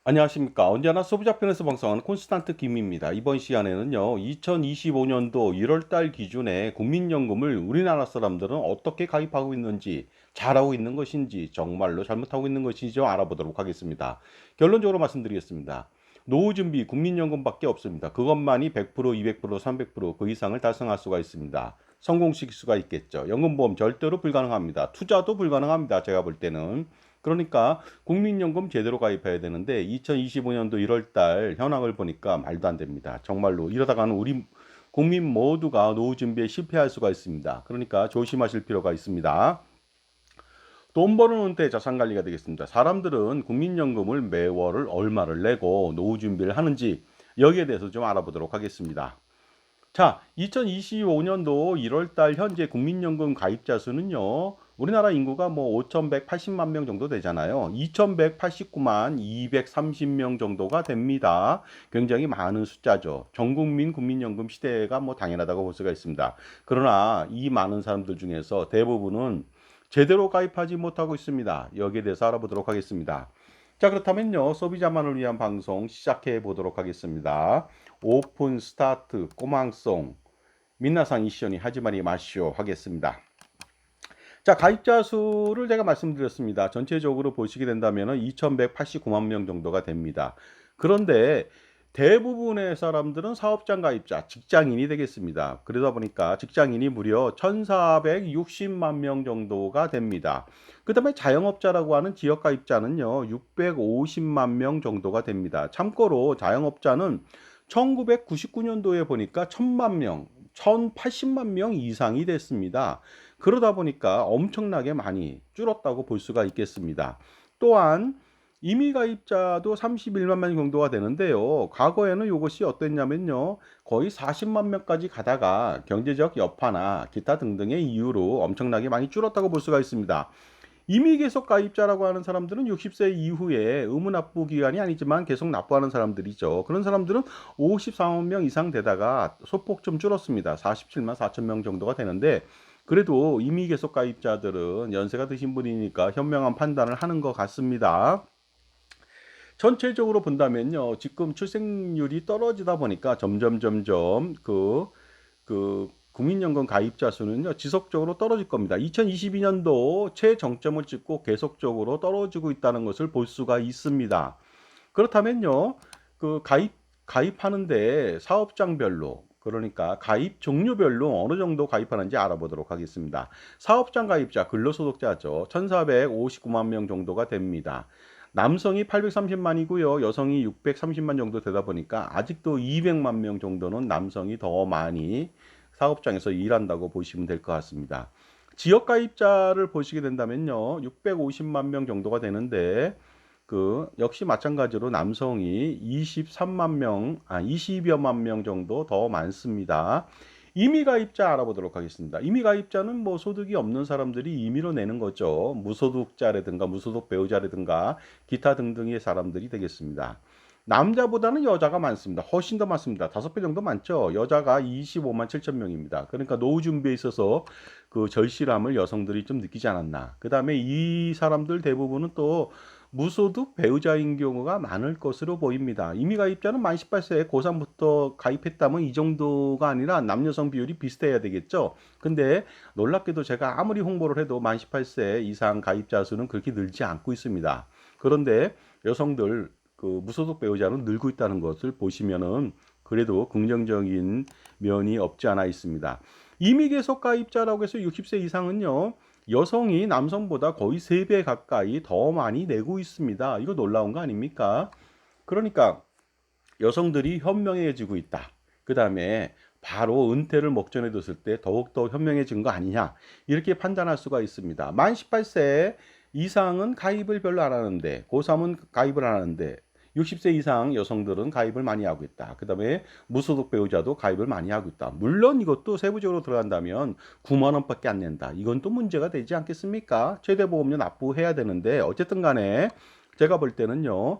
안녕하십니까. 언제나 소비자편에서 방송하는 콘스탄트 김입니다. 이번 시간에는요, 2025년도 1월 달 기준에 국민연금을 우리나라 사람들은 어떻게 가입하고 있는지, 잘하고 있는 것인지, 정말로 잘못하고 있는 것인지 알아보도록 하겠습니다. 결론적으로 말씀드리겠습니다. 노후준비 국민연금밖에 없습니다. 그것만이 100%, 200%, 300%그 이상을 달성할 수가 있습니다. 성공시킬 수가 있겠죠. 연금보험 절대로 불가능합니다. 투자도 불가능합니다. 제가 볼 때는. 그러니까 국민연금 제대로 가입해야 되는데 2025년도 1월 달 현황을 보니까 말도 안 됩니다. 정말로 이러다가는 우리 국민 모두가 노후 준비에 실패할 수가 있습니다. 그러니까 조심하실 필요가 있습니다. 돈 버는 데 자산 관리가 되겠습니다. 사람들은 국민연금을 매월 얼마를 내고 노후 준비를 하는지 여기에 대해서 좀 알아보도록 하겠습니다. 자, 2025년도 1월 달 현재 국민연금 가입자 수는요. 우리나라 인구가 뭐 5,180만 명 정도 되잖아요. 2,189만 230명 정도가 됩니다. 굉장히 많은 숫자죠. 전국민 국민연금 시대가 뭐 당연하다고 볼 수가 있습니다. 그러나 이 많은 사람들 중에서 대부분은 제대로 가입하지 못하고 있습니다. 여기에 대해서 알아보도록 하겠습니다. 자, 그렇다면요. 소비자만을 위한 방송 시작해 보도록 하겠습니다. 오픈 스타트 꼬망송 민나상 이시연이 하지마니 마시오 하겠습니다. 자, 가입자 수를 제가 말씀드렸습니다. 전체적으로 보시게 된다면 2,189만 명 정도가 됩니다. 그런데 대부분의 사람들은 사업장 가입자, 직장인이 되겠습니다. 그러다 보니까 직장인이 무려 1,460만 명 정도가 됩니다. 그 다음에 자영업자라고 하는 지역 가입자는요, 650만 명 정도가 됩니다. 참고로 자영업자는 1999년도에 보니까 1,000만 명, 1,080만 명 이상이 됐습니다. 그러다 보니까 엄청나게 많이 줄었다고 볼 수가 있겠습니다. 또한 임의 가입자도 31만 명 정도가 되는데요. 과거에는 이것이 어땠냐면요. 거의 40만 명까지 가다가 경제적 여파나 기타 등등의 이유로 엄청나게 많이 줄었다고 볼 수가 있습니다. 임의 계속 가입자라고 하는 사람들은 60세 이후에 의무 납부 기간이 아니지만 계속 납부하는 사람들이죠. 그런 사람들은 54만 명 이상 되다가 소폭 좀 줄었습니다. 47만 4천 명 정도가 되는데 그래도 임의 계속 가입자들은 연세가 드신 분이니까 현명한 판단을 하는 것 같습니다. 전체적으로 본다면요. 지금 출생률이 떨어지다 보니까 점점 국민연금 가입자 수는요, 지속적으로 떨어질 겁니다. 2022년도 최정점을 찍고 계속적으로 떨어지고 있다는 것을 볼 수가 있습니다. 그렇다면요, 가입하는데 사업장별로, 그러니까 가입 종류별로 어느 정도 가입하는지 알아보도록 하겠습니다. 사업장 가입자, 근로소득자죠. 1,459만 명 정도가 됩니다. 남성이 830만이고요. 여성이 630만 정도 되다 보니까 아직도 200만 명 정도는 남성이 더 많이 사업장에서 일한다고 보시면 될 것 같습니다. 지역 가입자를 보시게 된다면요. 650만 명 정도가 되는데 역시 마찬가지로 남성이 20여만 명 정도 더 많습니다. 임의 가입자 알아보도록 하겠습니다. 임의 가입자는 뭐 소득이 없는 사람들이 임의로 내는 거죠. 무소득자라든가 무소득 배우자라든가 기타 등등의 사람들이 되겠습니다. 남자보다는 여자가 많습니다. 훨씬 더 많습니다. 5배 정도 많죠. 여자가 25만 7천 명입니다. 그러니까 노후 준비에 있어서 그 절실함을 여성들이 좀 느끼지 않았나. 그 다음에 이 사람들 대부분은 또 무소득 배우자인 경우가 많을 것으로 보입니다. 임의 가입자는 만 18세에 고3부터 가입했다면 이 정도가 아니라 남녀성 비율이 비슷해야 되겠죠. 근데 놀랍게도 제가 아무리 홍보를 해도 만 18세 이상 가입자 수는 그렇게 늘지 않고 있습니다. 그런데 여성들 무소득 배우자는 늘고 있다는 것을 보시면은 그래도 긍정적인 면이 없지 않아 있습니다. 임의 계속 가입자라고 해서 60세 이상은요. 여성이 남성보다 거의 3배 가까이 더 많이 내고 있습니다. 이거 놀라운 거 아닙니까? 그러니까 여성들이 현명해지고 있다. 그 다음에 바로 은퇴를 목전에 뒀을 때 더욱더 현명해진 거 아니냐. 이렇게 판단할 수가 있습니다. 만 18세 이상은 가입을 별로 안 하는데, 고3은 가입을 안 하는데, 60세 이상 여성들은 가입을 많이 하고 있다. 그 다음에 무소득 배우자도 가입을 많이 하고 있다. 물론 이것도 세부적으로 들어간다면 9만 원밖에 안 낸다. 이건 또 문제가 되지 않겠습니까? 최대보험료 납부해야 되는데 어쨌든 간에 제가 볼 때는요.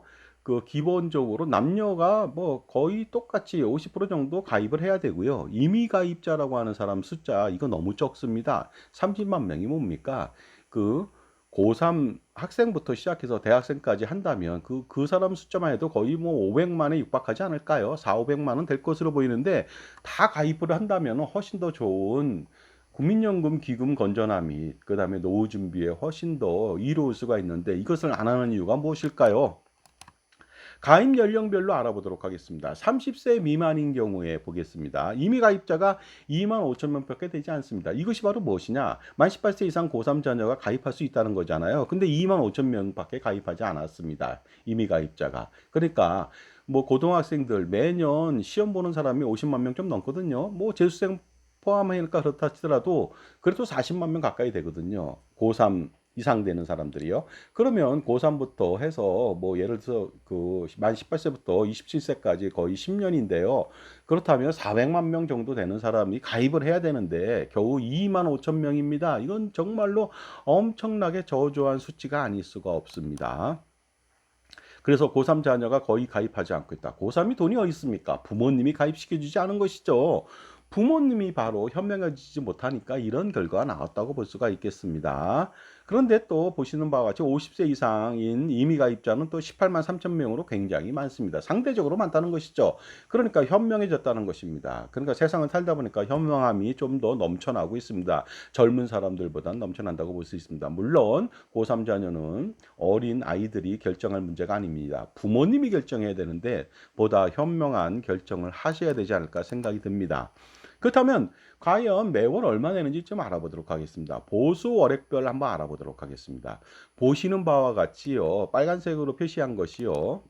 기본적으로 남녀가 뭐 거의 똑같이 50% 정도 가입을 해야 되고요. 임의 가입자라고 하는 사람 숫자 이거 너무 적습니다. 30만 명이 뭡니까? 그 고3 학생부터 시작해서 대학생까지 한다면 그 사람 숫자만 해도 거의 뭐 500만에 육박하지 않을까요? 4,500만 원 될 것으로 보이는데 다 가입을 한다면 훨씬 더 좋은 국민연금 기금 건전함이 그다음에 노후 준비에 훨씬 더 이로울 수가 있는데 이것을 안 하는 이유가 무엇일까요? 가입 연령별로 알아보도록 하겠습니다. 30세 미만인 경우에 보겠습니다. 이미 가입자가 2만 5천 명밖에 되지 않습니다. 이것이 바로 무엇이냐? 만 18세 이상 고3 자녀가 가입할 수 있다는 거잖아요. 근데 2만 5천 명밖에 가입하지 않았습니다. 이미 가입자가. 그러니까 뭐 고등학생들 매년 시험 보는 사람이 50만 명 좀 넘거든요. 뭐 재수생 포함하니까 그렇다 치더라도 그래도 40만 명 가까이 되거든요. 고3 이상 되는 사람들이요. 그러면 고3부터 해서 뭐 예를 들어서 그 만 18세부터 27세까지 거의 10년인데요. 그렇다면 400만 명 정도 되는 사람이 가입을 해야 되는데 겨우 2만 5천 명입니다. 이건 정말로 엄청나게 저조한 수치가 아닐 수가 없습니다. 그래서 고3 자녀가 거의 가입하지 않고 있다. 고3이 돈이 어디 있습니까? 부모님이 가입시켜주지 않은 것이죠. 부모님이 바로 현명해지지 못하니까 이런 결과가 나왔다고 볼 수가 있겠습니다. 그런데 또 보시는 바와 같이 50세 이상인 이미 가입자는 또 18만 3천 명으로 굉장히 많습니다. 상대적으로 많다는 것이죠. 그러니까 현명해졌다는 것입니다. 그러니까 세상을 살다 보니까 현명함이 좀 더 넘쳐나고 있습니다. 젊은 사람들보다는 넘쳐난다고 볼 수 있습니다. 물론 고3 자녀는 어린 아이들이 결정할 문제가 아닙니다. 부모님이 결정해야 되는데 보다 현명한 결정을 하셔야 되지 않을까 생각이 듭니다. 그렇다면 과연 매월 얼마 내는지 좀 알아보도록 하겠습니다. 보수 월액별 한번 알아보도록 하겠습니다. 보시는 바와 같이요. 빨간색으로 표시한 것이요.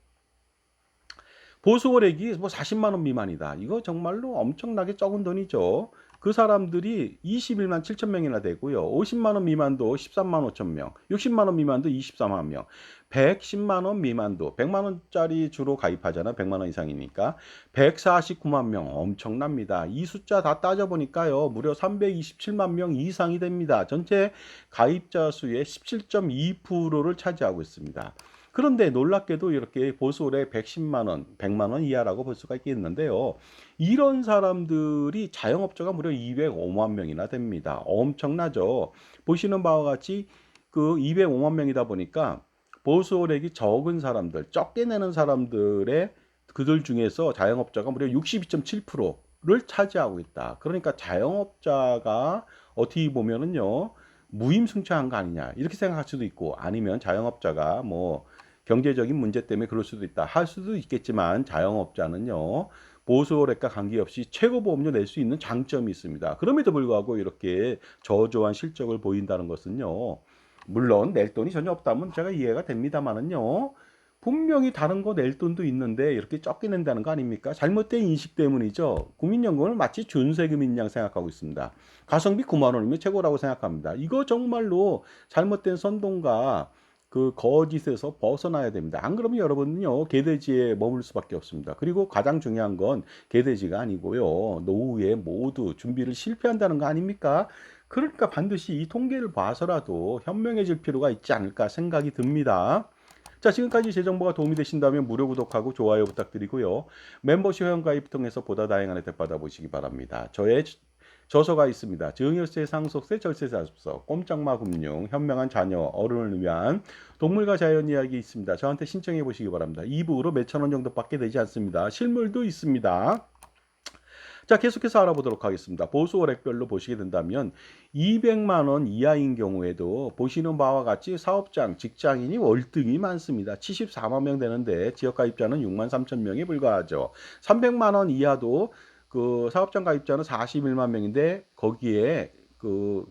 보수 월액이 뭐 40만 원 미만이다. 이거 정말로 엄청나게 적은 돈이죠. 그 사람들이 21만 7천 명이나 되고요. 50만 원 미만도 13만 5천 명, 60만 원 미만도 24만 명, 110만 원 미만도 100만 원짜리 주로 가입하잖아. 100만 원 이상이니까 149만 명 엄청납니다. 이 숫자 다 따져보니까요. 무려 327만 명 이상이 됩니다. 전체 가입자 수의 17.2%를 차지하고 있습니다. 그런데 놀랍게도 이렇게 보수월에 110만 원, 100만 원 이하라고 볼 수가 있겠는데요. 이런 사람들이 자영업자가 무려 205만 명이나 됩니다. 엄청나죠. 보시는 바와 같이 그 205만 명이다 보니까 보수월액이 적은 사람들, 적게 내는 사람들의 그들 중에서 자영업자가 무려 62.7%를 차지하고 있다. 그러니까 자영업자가 어떻게 보면은요. 무임승차한 거 아니냐 이렇게 생각할 수도 있고 아니면 자영업자가 뭐 경제적인 문제 때문에 그럴 수도 있다 할 수도 있겠지만 자영업자는요 보수월액과 관계없이 최고보험료 낼 수 있는 장점이 있습니다. 그럼에도 불구하고 이렇게 저조한 실적을 보인다는 것은요 물론 낼 돈이 전혀 없다면 제가 이해가 됩니다만은요 분명히 다른 거 낼 돈도 있는데 이렇게 적게 낸다는 거 아닙니까? 잘못된 인식 때문이죠. 국민연금을 마치 준세금인 양 생각하고 있습니다. 가성비 9만 원이면 최고라고 생각합니다. 이거 정말로 잘못된 선동과 그 거짓에서 벗어나야 됩니다. 안 그러면 여러분은요 개돼지에 머물 수밖에 없습니다. 그리고 가장 중요한 건 개돼지가 아니고요 노후에 모두 준비를 실패한다는 거 아닙니까? 그러니까 반드시 이 통계를 봐서라도 현명해질 필요가 있지 않을까 생각이 듭니다. 자, 지금까지 제 정보가 도움이 되신다면 무료 구독하고 좋아요 부탁드리고요. 멤버십 회원가입 통해서 보다 다양한 혜택 받아보시기 바랍니다. 저의 저서가 있습니다. 증여세, 상속세, 절세자습서, 꼼짝마 금융, 현명한 자녀, 어른을 위한 동물과 자연 이야기 있습니다. 저한테 신청해 보시기 바랍니다. 2부로 몇천 원 정도 받게 되지 않습니다. 실물도 있습니다. 자, 계속해서 알아보도록 하겠습니다. 보수 월액별로 보시게 된다면 200만 원 이하인 경우에도 보시는 바와 같이 사업장, 직장인이 월등히 많습니다. 74만 명 되는데 지역 가입자는 6만 3천 명에 불과하죠. 300만 원 이하도 그 사업장 가입자는 41만 명인데 거기에 그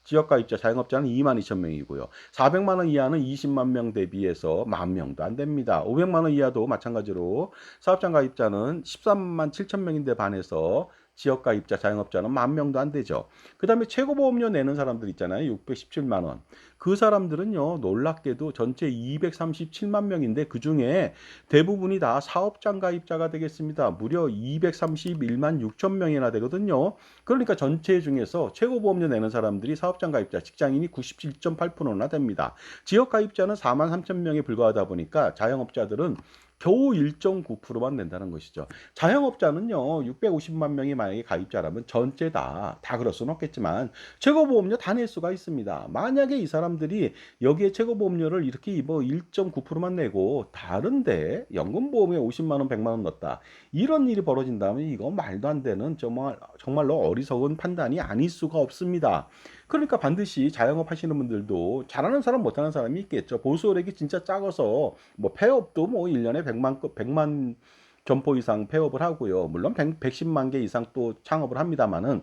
지역 가입자 자영업자는 2만 2천 명이고요. 400만 원 이하는 20만 명 대비해서 만 명도 안 됩니다. 500만 원 이하도 마찬가지로 사업장 가입자는 13만 7천 명인데 반해서 지역 가입자 자영업자는 만 명도 안 되죠. 그다음에 최고보험료 내는 사람들 있잖아요. 617만 원. 그 사람들은요. 놀랍게도 전체 237만 명인데 그중에 대부분이 다 사업장 가입자가 되겠습니다. 무려 231만 6천 명이나 되거든요. 그러니까 전체 중에서 최고보험료 내는 사람들이 사업장 가입자, 직장인이 97.8%나 됩니다. 지역 가입자는 4만 3천 명에 불과하다 보니까 자영업자들은 겨우 1.9%만 낸다는 것이죠. 자영업자는요, 650만 명이 만약에 가입자라면 전체 다 그럴 수는 없겠지만 최고보험료 다 낼 수가 있습니다. 만약에 이 사람 사람들이 여기에 최고보험료를 이렇게 뭐 1.9%만 내고 다른데 연금보험에 50만 원, 100만 원 넣었다. 이런 일이 벌어진다면 이거 말도 안 되는 정말로 어리석은 판단이 아닐 수가 없습니다. 그러니까 반드시 자영업 하시는 분들도 잘하는 사람 못하는 사람이 있겠죠. 보수월액이 진짜 작아서 뭐 폐업도 뭐 1년에 100만 점포 이상 폐업을 하고요. 물론 110만 개 이상 또 창업을 합니다만은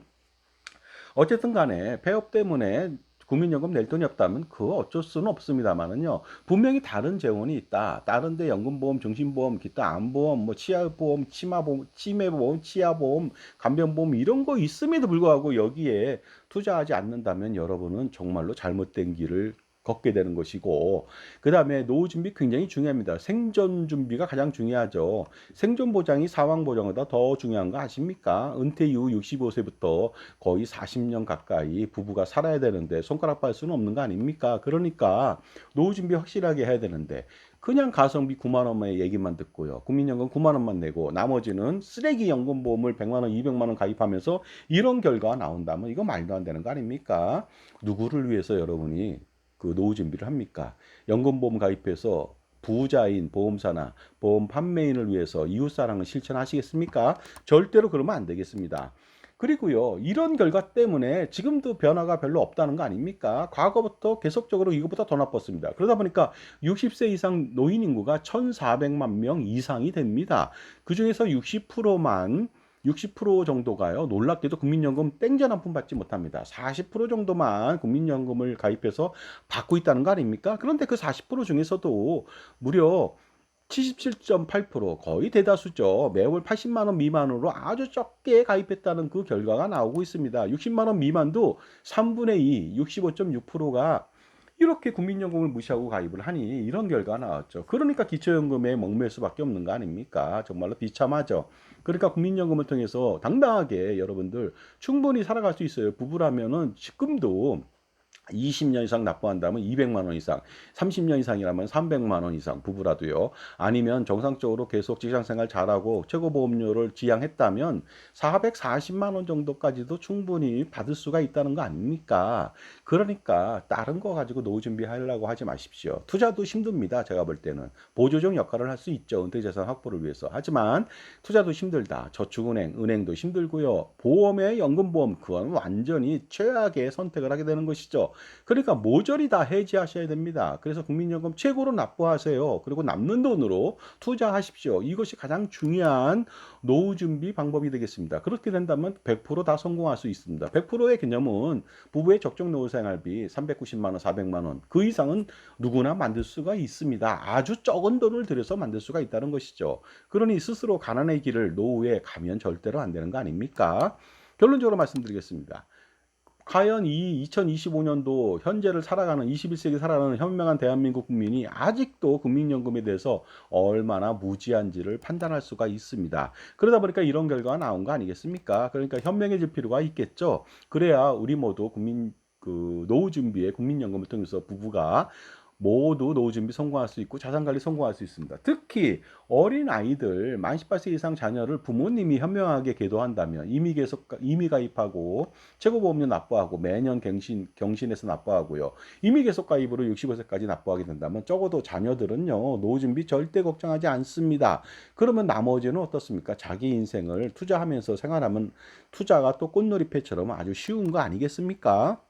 어쨌든 간에 폐업 때문에 국민연금 낼 돈이 없다면 그거 어쩔 수는 없습니다만은요. 분명히 다른 재원이 있다. 다른 데 연금보험, 정신보험, 기타 암보험, 뭐 치아보험, 치마보험, 치매보험, 치아보험, 간병보험 이런 거 있음에도 불구하고 여기에 투자하지 않는다면 여러분은 정말로 잘못된 길을 걷게 되는 것이고 그다음에 노후 준비 굉장히 중요합니다. 생존 준비가 가장 중요하죠. 생존 보장이 사망 보장보다 더 중요한 거 아십니까? 은퇴 이후 65세부터 거의 40년 가까이 부부가 살아야 되는데 손가락 빨 수는 없는 거 아닙니까? 그러니까 노후 준비 확실하게 해야 되는데 그냥 가성비 9만 원의 얘기만 듣고요. 국민연금 9만 원만 내고 나머지는 쓰레기 연금보험을 100만 원, 200만 원 가입하면서 이런 결과가 나온다면 이거 말도 안 되는 거 아닙니까? 누구를 위해서 여러분이 그 노후 준비를 합니까? 연금보험 가입해서 부자인 보험사나 보험 판매인을 위해서 이웃사랑을 실천하시겠습니까? 절대로 그러면 안 되겠습니다. 그리고요, 이런 결과 때문에 지금도 변화가 별로 없다는 거 아닙니까? 과거부터 계속적으로 이것보다 더 나빴습니다. 그러다 보니까 60세 이상 노인 인구가 1,400만 명 이상이 됩니다. 그 중에서 60% 정도가요. 놀랍게도 국민연금 땡전 한 푼 받지 못합니다. 40% 정도만 국민연금을 가입해서 받고 있다는 거 아닙니까? 그런데 그 40% 중에서도 무려 77.8% 거의 대다수죠. 매월 80만 원 미만으로 아주 적게 가입했다는 그 결과가 나오고 있습니다. 60만 원 미만도 3분의 2, 65.6%가 이렇게 국민연금을 무시하고 가입을 하니 이런 결과가 나왔죠. 그러니까 기초연금에 목맬 수밖에 없는 거 아닙니까? 정말로 비참하죠. 그러니까 국민연금을 통해서 당당하게 여러분들 충분히 살아갈 수 있어요. 부부라면은 지금도 20년 이상 납부한다면 200만 원 이상, 30년 이상이라면 300만 원 이상 부부라도요. 아니면 정상적으로 계속 직장생활 잘하고 최고보험료를 지양했다면 440만 원 정도까지도 충분히 받을 수가 있다는 거 아닙니까? 그러니까 다른 거 가지고 노후 준비하려고 하지 마십시오. 투자도 힘듭니다. 제가 볼 때는 보조적 역할을 할 수 있죠. 은퇴재산 확보를 위해서. 하지만 투자도 힘들다. 저축은행, 은행도 힘들고요. 보험의 연금보험 그건 완전히 최악의 선택을 하게 되는 것이죠. 그러니까 모조리 다 해지하셔야 됩니다. 그래서 국민연금 최고로 납부하세요. 그리고 남는 돈으로 투자하십시오. 이것이 가장 중요한 노후 준비 방법이 되겠습니다. 그렇게 된다면 100%다 성공할 수 있습니다. 100%의 개념은 부부의 적정 노후 생활비 390만 원, 400만 원, 그 이상은 누구나 만들 수가 있습니다. 아주 적은 돈을 들여서 만들 수가 있다는 것이죠. 그러니 스스로 가난의 길을 노후에 가면 절대로 안 되는 거 아닙니까? 결론적으로 말씀드리겠습니다. 과연 이 2025년도 현재를 살아가는 21세기 살아가는 현명한 대한민국 국민이 아직도 국민연금에 대해서 얼마나 무지한지를 판단할 수가 있습니다. 그러다 보니까 이런 결과가 나온 거 아니겠습니까? 그러니까 현명해질 필요가 있겠죠. 그래야 우리 모두 노후 준비에 국민연금을 통해서 부부가 모두 노후 준비 성공할 수 있고 자산 관리 성공할 수 있습니다. 특히 어린 아이들 만 18세 이상 자녀를 부모님이 현명하게 계도한다면 이미 가입하고 최고보험료 납부하고 매년 경신해서 납부하고요. 이미 계속 가입으로 65세까지 납부하게 된다면 적어도 자녀들은요. 노후 준비 절대 걱정하지 않습니다. 그러면 나머지는 어떻습니까? 자기 인생을 투자하면서 생활하면 투자가 또 꽃놀이패처럼 아주 쉬운 거 아니겠습니까?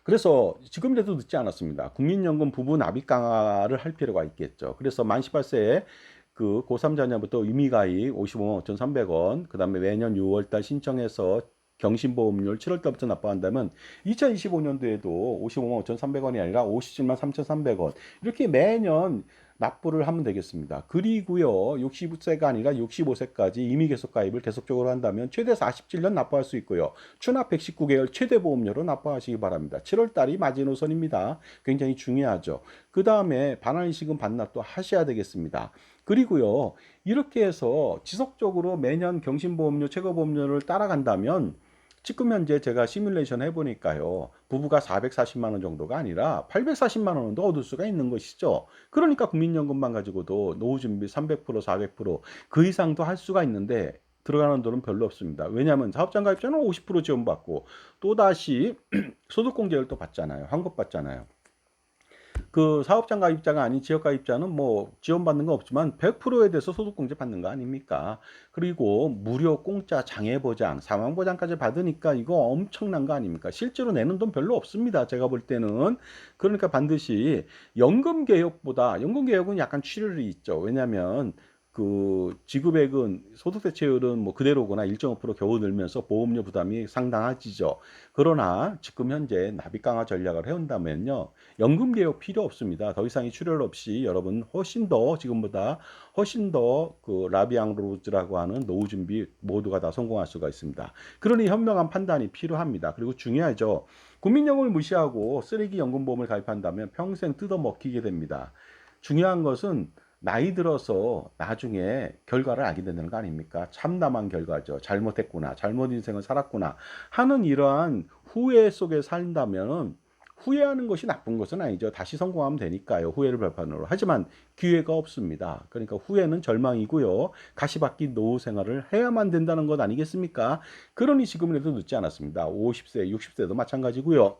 그래서 지금이라도 늦지 않았습니다. 국민연금 부부 납입 강화를 할 필요가 있겠죠. 그래서 만 18세에 그 고3 자녀부터 임의가입 55만 5,300원, 그 다음에 매년 6월달 신청해서 경신보험료를 7월달부터 납부한다면 2025년도에도 55만 5,300원이 아니라 57만 3,300원 이렇게 매년 납부를 하면 되겠습니다. 그리고요 60세가 아니라 65세까지 임의 계속 가입을 계속적으로 한다면 최대 47년 납부할 수 있고요. 추납 119개월 최대 보험료로 납부하시기 바랍니다. 7월달이 마지노선입니다. 굉장히 중요하죠. 그 다음에 반환이식은 반납도 하셔야 되겠습니다. 그리고요 이렇게 해서 지속적으로 매년 경신보험료 최고보험료를 따라간다면 지금 현재 제가 시뮬레이션 해보니까요. 부부가 440만 원 정도가 아니라 840만 원도 얻을 수가 있는 것이죠. 그러니까 국민연금만 가지고도 노후준비 300%, 400%그 이상도 할 수가 있는데 들어가는 돈은 별로 없습니다. 왜냐하면 사업장 가입자는 50% 지원받고 또다시 소득공제를 또 받잖아요. 환급 받잖아요. 그 사업장 가입자가 아닌 지역 가입자는 뭐 지원받는 거 없지만 100%에 대해서 소득공제 받는 거 아닙니까? 그리고 무료 공짜 장애보장, 사망보장까지 받으니까 이거 엄청난 거 아닙니까? 실제로 내는 돈 별로 없습니다. 제가 볼 때는. 그러니까 반드시 연금개혁은 약간 출혈이 있죠. 왜냐하면 그 지급액은 소득 대체율은 뭐 그대로거나 1.5% 겨우 늘면서 보험료 부담이 상당하지죠. 그러나 지금 현재 납입 강화 전략을 해온다면요. 연금 개혁 필요 없습니다. 더 이상의 출혈 없이 여러분 훨씬 더 지금보다 훨씬 더 그 라비앙 로즈라고 하는 노후 준비 모두가 다 성공할 수가 있습니다. 그러니 현명한 판단이 필요합니다. 그리고 중요하죠. 국민연금을 무시하고 쓰레기 연금보험을 가입한다면 평생 뜯어먹히게 됩니다. 중요한 것은 나이 들어서 나중에 결과를 알게 되는 거 아닙니까? 참담한 결과죠. 잘못했구나, 잘못 인생을 살았구나 하는 이러한 후회 속에 산다면 후회하는 것이 나쁜 것은 아니죠. 다시 성공하면 되니까요. 후회를 발판으로. 하지만 기회가 없습니다. 그러니까 후회는 절망이고요. 가시밭길 노후 생활을 해야만 된다는 것 아니겠습니까? 그러니 지금이라도 늦지 않았습니다. 50세, 60세도 마찬가지고요.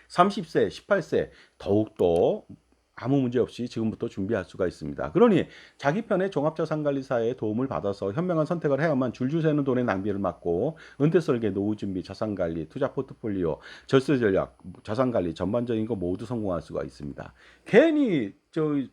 30세, 18세 더욱더 아무 문제 없이 지금부터 준비할 수가 있습니다. 그러니 자기 편의 종합자산관리사의 도움을 받아서 현명한 선택을 해야만 줄줄 새는 돈의 낭비를 막고 은퇴 설계, 노후 준비, 자산관리, 투자 포트폴리오, 절세 전략, 자산관리 전반적인 거 모두 성공할 수가 있습니다. 괜히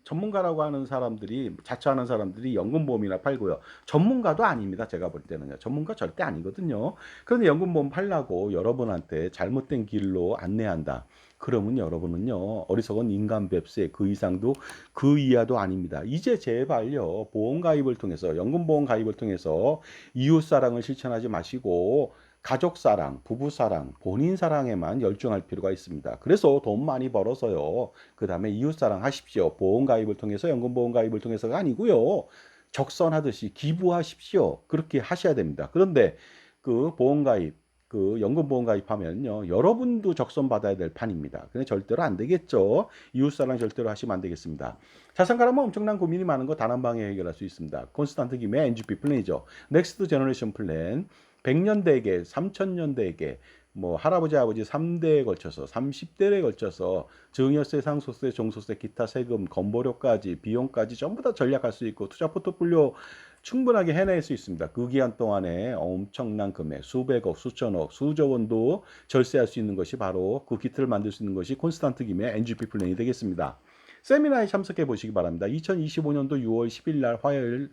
전문가라고 하는 사람들이 자처하는 사람들이 연금보험이나 팔고요. 전문가도 아닙니다. 제가 볼 때는요. 전문가 절대 아니거든요. 그런데 연금보험 팔라고 여러분한테 잘못된 길로 안내한다. 그러면 여러분은요 어리석은 인간 뱁새 그 이상도 그 이하도 아닙니다. 이제 제발요 보험 가입을 통해서 연금보험 가입을 통해서 이웃 사랑을 실천하지 마시고 가족 사랑, 부부 사랑, 본인 사랑에만 열중할 필요가 있습니다. 그래서 돈 많이 벌어서요. 그 다음에 이웃 사랑 하십시오. 보험 가입을 통해서 연금보험 가입을 통해서가 아니고요. 적선하듯이 기부하십시오. 그렇게 하셔야 됩니다. 그런데 그 보험 가입 그 연금보험 가입하면요 여러분도 적선 받아야 될 판입니다. 근데 절대로 안 되겠죠. 이웃사랑 절대로 하시면 안 되겠습니다. 자산가라면 엄청난 고민이 많은 거 단 한 방에 해결할 수 있습니다. 콘스탄트 김의 NGP 플랜이죠. 넥스트 제너레이션 플랜 100년대에게 3000년대에게 뭐 할아버지 아버지 3대에 걸쳐서 30대에 걸쳐서 증여세 상속세 종소세 기타 세금 건보료까지 비용까지 전부 다 전략할 수 있고 투자 포트폴리오 충분하게 해낼 수 있습니다. 그 기간 동안에 엄청난 금액, 수백억, 수천억, 수조 원도 절세할 수 있는 것이 바로 그 기틀을 만들 수 있는 것이 콘스탄트 김의 NGP 플랜이 되겠습니다. 세미나에 참석해 보시기 바랍니다. 2025년도 6월 10일 날 화요일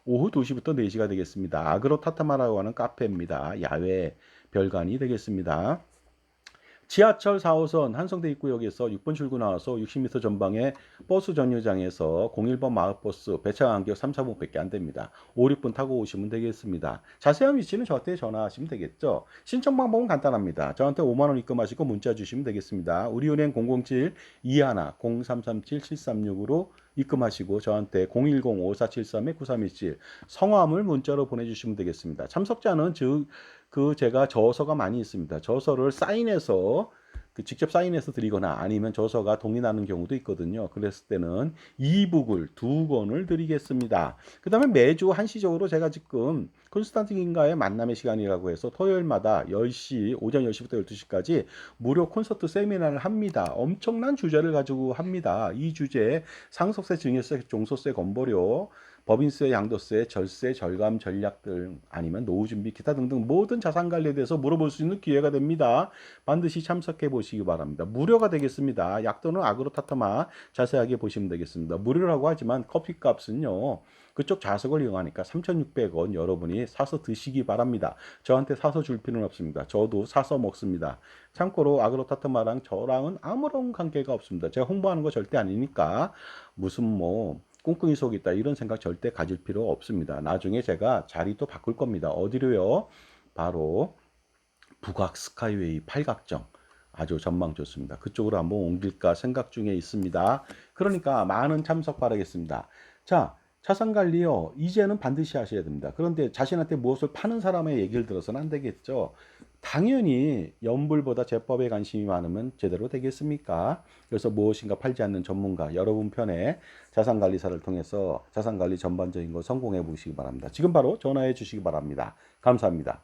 오후 2시부터 4시가 되겠습니다. 아그로 타타마라고 하는 카페입니다. 야외 별관이 되겠습니다. 지하철 4호선 한성대 입구역에서 6번 출구 나와서 60m 전방에 버스 정류장에서 01번 마을버스 배차 간격 3, 4분밖에 안 됩니다. 5, 6분 타고 오시면 되겠습니다. 자세한 위치는 저한테 전화하시면 되겠죠. 신청 방법은 간단합니다. 저한테 5만 원 입금하시고 문자 주시면 되겠습니다. 우리은행 007-21-0337-736으로 입금하시고 저한테 010-5473-9317 성함을 문자로 보내주시면 되겠습니다. 참석자는 제가 저서가 많이 있습니다. 저서를 사인해서 직접 사인해서 드리거나 아니면 저서가 동의나는 경우도 있거든요. 그랬을 때는 이북을 2권을 드리겠습니다. 그 다음에 매주 한시적으로 제가 지금 콘스탄틴과의 만남의 시간이라고 해서 토요일마다 10시, 오전 10시부터 12시까지 무료 콘서트 세미나를 합니다. 엄청난 주제를 가지고 합니다. 이 주제에 상속세, 증여세, 종소세, 건보료, 법인세, 양도세, 절세, 절감 전략들 아니면 노후 준비, 기타 등등 모든 자산 관리에 대해서 물어볼 수 있는 기회가 됩니다. 반드시 참석해 보시기 바랍니다. 무료가 되겠습니다. 약도는 아그로타타마 자세하게 보시면 되겠습니다. 무료라고 하지만 커피값은요. 그쪽 좌석을 이용하니까 3,600원 여러분이 사서 드시기 바랍니다. 저한테 사서 줄 필요는 없습니다. 저도 사서 먹습니다. 참고로 아그로타타마랑 저랑은 아무런 관계가 없습니다. 제가 홍보하는 거 절대 아니니까 무슨 뭐 꿍꿍이 속이 있다 이런 생각 절대 가질 필요 없습니다. 나중에 제가 자리도 바꿀 겁니다. 어디로요? 바로 북악 스카이웨이 팔각정 아주 전망 좋습니다. 그쪽으로 한번 옮길까 생각 중에 있습니다. 그러니까 많은 참석 바라겠습니다. 자, 자산 관리요. 이제는 반드시 하셔야 됩니다. 그런데 자신한테 무엇을 파는 사람의 얘기를 들어서는 안 되겠죠. 당연히 연불보다 제법에 관심이 많으면 제대로 되겠습니까? 그래서 무엇인가 팔지 않는 전문가 여러분 편에 자산관리사를 통해서 자산관리 전반적인 거 성공해 보시기 바랍니다. 지금 바로 전화해 주시기 바랍니다. 감사합니다.